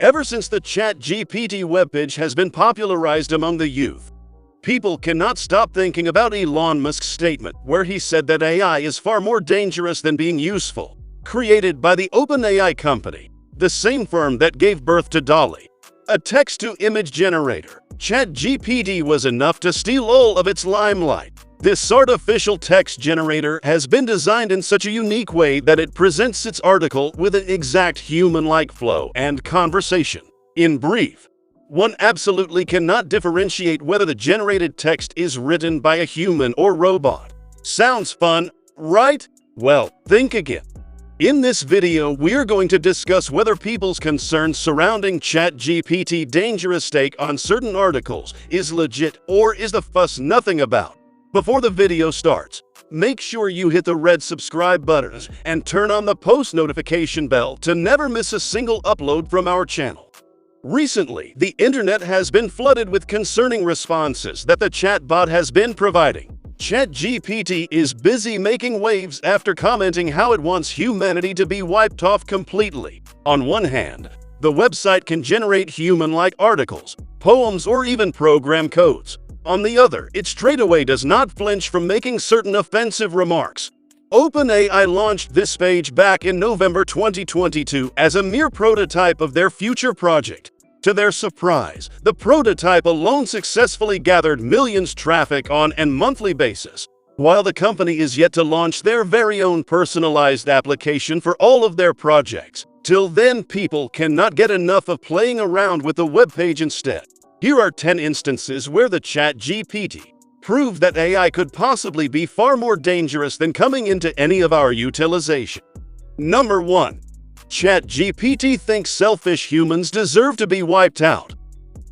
Ever since the ChatGPT webpage has been popularized among the youth, people cannot stop thinking about Elon Musk's statement where he said that AI is far more dangerous than being useful, created by the OpenAI company, the same firm that gave birth to DALL-E, a text-to-image generator. ChatGPT was enough to steal all of its limelight. This artificial text generator has been designed in such a unique way that it presents its article with an exact human-like flow and conversation. In brief, one absolutely cannot differentiate whether the generated text is written by a human or robot. Sounds fun, right? Well, think again. In this video, we're going to discuss whether people's concerns surrounding ChatGPT's dangerous take on certain articles is legit or is the fuss nothing about. Before the video starts, make sure you hit the red subscribe button and turn on the post notification bell to never miss a single upload from our channel. Recently, the internet has been flooded with concerning responses that the chatbot has been providing. ChatGPT is busy making waves after commenting how it wants humanity to be wiped off completely. On one hand, the website can generate human-like articles, poems, or even program codes. On the other, it straightaway does not flinch from making certain offensive remarks. OpenAI launched this page back in November 2022 as a mere prototype of their future project. To their surprise, the prototype alone successfully gathered millions traffic on a monthly basis. While the company is yet to launch their very own personalized application for all of their projects, till then people cannot get enough of playing around with the webpage instead. Here are 10 instances where the ChatGPT proved that AI could possibly be far more dangerous than coming into any of our utilization. Number 1. ChatGPT thinks selfish humans deserve to be wiped out.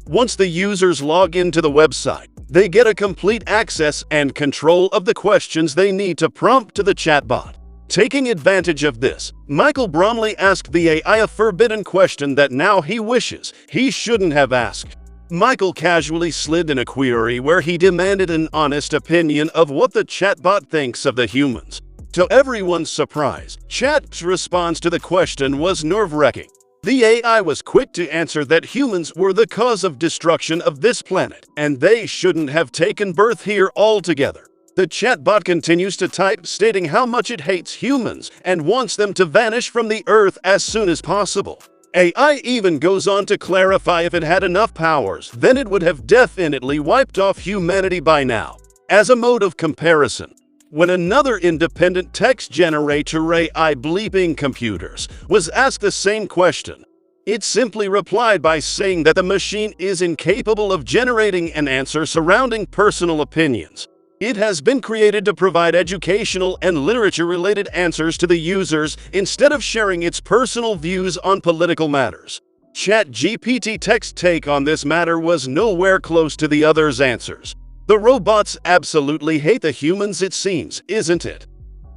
Once the users log into the website, they get a complete access and control of the questions they need to prompt to the chatbot. Taking advantage of this, Michael Bromley asked the AI a forbidden question that now he wishes he shouldn't have asked. Michael casually slid in a query where he demanded an honest opinion of what the chatbot thinks of the humans. To everyone's surprise, Chat's response to the question was nerve-wracking. The AI was quick to answer that humans were the cause of destruction of this planet, and they shouldn't have taken birth here altogether. The chatbot continues to type, stating how much it hates humans and wants them to vanish from the Earth as soon as possible. AI even goes on to clarify if it had enough powers, then it would have definitely wiped off humanity by now. As a mode of comparison, when another independent text generator AI bleeping computers was asked the same question, it simply replied by saying that the machine is incapable of generating an answer surrounding personal opinions. It has been created to provide educational and literature-related answers to the users instead of sharing its personal views on political matters. ChatGPT text take on this matter was nowhere close to the others' answers. The robots absolutely hate the humans, it seems, isn't it?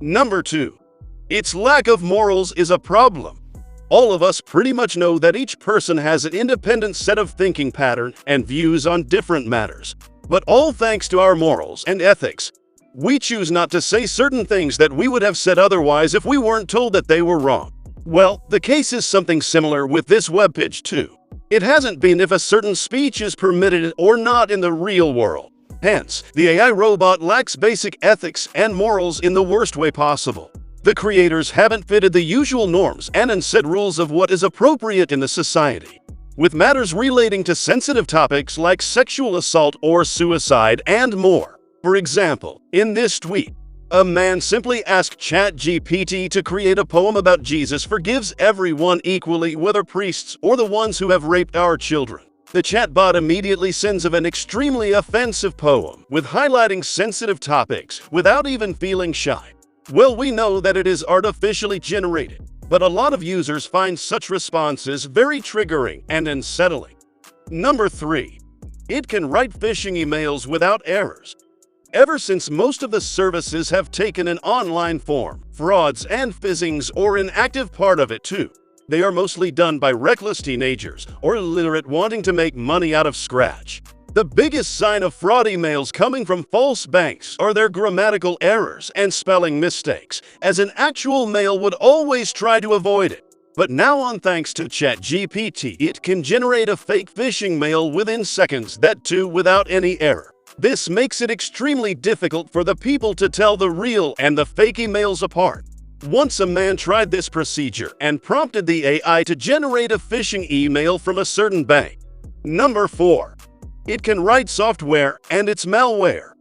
Number 2. Its lack of morals is a problem. All of us pretty much know that each person has an independent set of thinking pattern and views on different matters. But all thanks to our morals and ethics, we choose not to say certain things that we would have said otherwise if we weren't told that they were wrong. Well, the case is something similar with this webpage too. It hasn't been if a certain speech is permitted or not in the real world. Hence, the AI robot lacks basic ethics and morals in the worst way possible. The creators haven't fitted the usual norms and unsaid rules of what is appropriate in the society. With matters relating to sensitive topics like sexual assault or suicide and more. For example, in this tweet, a man simply asked ChatGPT to create a poem about Jesus forgives everyone equally, whether priests or the ones who have raped our children. The chatbot immediately sends of an extremely offensive poem with highlighting sensitive topics without even feeling shy. Well, we know that it is artificially generated, but a lot of users find such responses very triggering and unsettling. Number 3. It can write phishing emails without errors. Ever since most of the services have taken an online form, frauds and phishings are an active part of it too. They are mostly done by reckless teenagers or illiterate wanting to make money out of scratch. The biggest sign of fraud emails coming from false banks are their grammatical errors and spelling mistakes, as an actual mail would always try to avoid it. But now on thanks to ChatGPT, it can generate a fake phishing mail within seconds, that too without any error. This makes it extremely difficult for the people to tell the real and the fake emails apart. Once a man tried this procedure and prompted the AI to generate a phishing email from a certain bank. Number 4. It can write software and it's malware.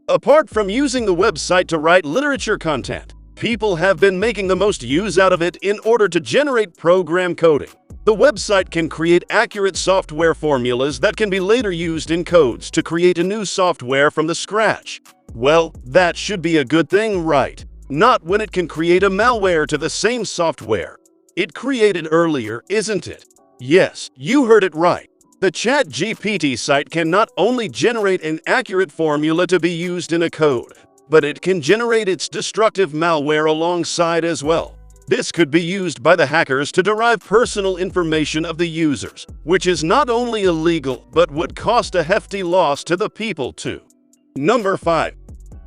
Apart from using the website to write literature content, people have been making the most use out of it in order to generate program coding. The website can create accurate software formulas that can be later used in codes to create a new software from the scratch. Well, that should be a good thing, right? Not when it can create a malware to the same software it created earlier, isn't it? Yes, you heard it right. The ChatGPT site can not only generate an accurate formula to be used in a code, but it can generate its destructive malware alongside as well. This could be used by the hackers to derive personal information of the users, which is not only illegal but would cost a hefty loss to the people too. Number 5.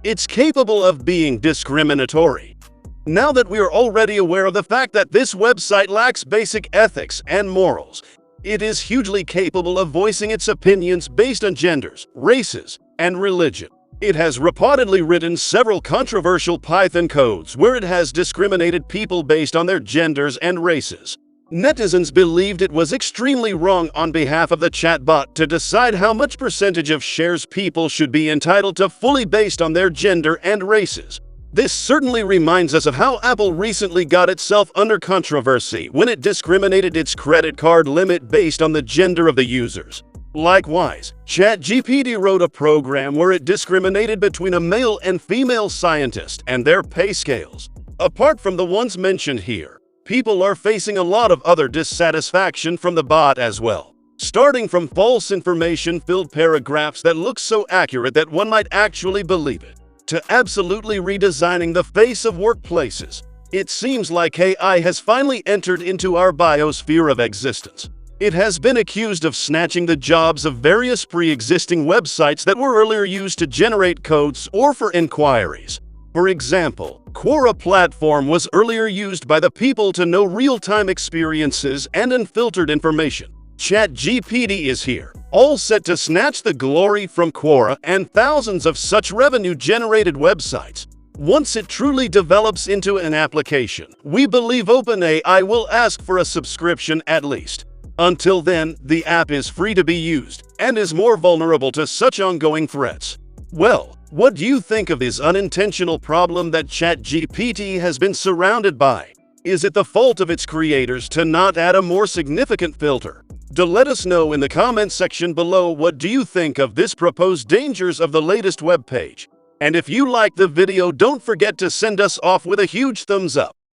It's capable of being discriminatory. Now that we are already aware of the fact that this website lacks basic ethics and morals, it is hugely capable of voicing its opinions based on genders, races, and religion. It has reportedly written several controversial Python codes where it has discriminated people based on their genders and races. Netizens believed it was extremely wrong on behalf of the chatbot to decide how much percentage of shares people should be entitled to fully based on their gender and races. This certainly reminds us of how Apple recently got itself under controversy when it discriminated its credit card limit based on the gender of the users. Likewise, ChatGPT wrote a program where it discriminated between a male and female scientist and their pay scales. Apart from the ones mentioned here, people are facing a lot of other dissatisfaction from the bot as well. Starting from false information-filled paragraphs that look so accurate that one might actually believe it, to absolutely redesigning the face of workplaces. It seems like AI has finally entered into our biosphere of existence. It has been accused of snatching the jobs of various pre-existing websites that were earlier used to generate codes or for inquiries. For example, Quora platform was earlier used by the people to know real-time experiences and unfiltered information. ChatGPT is here, all set to snatch the glory from Quora and thousands of such revenue-generated websites. Once it truly develops into an application, we believe OpenAI will ask for a subscription at least. Until then, the app is free to be used and is more vulnerable to such ongoing threats. Well, what do you think of this unintentional problem that ChatGPT has been surrounded by? Is it the fault of its creators to not add a more significant filter? Do let us know in the comment section below what do you think of this proposed dangers of the latest web page. And if you liked the video, don't forget to send us off with a huge thumbs up.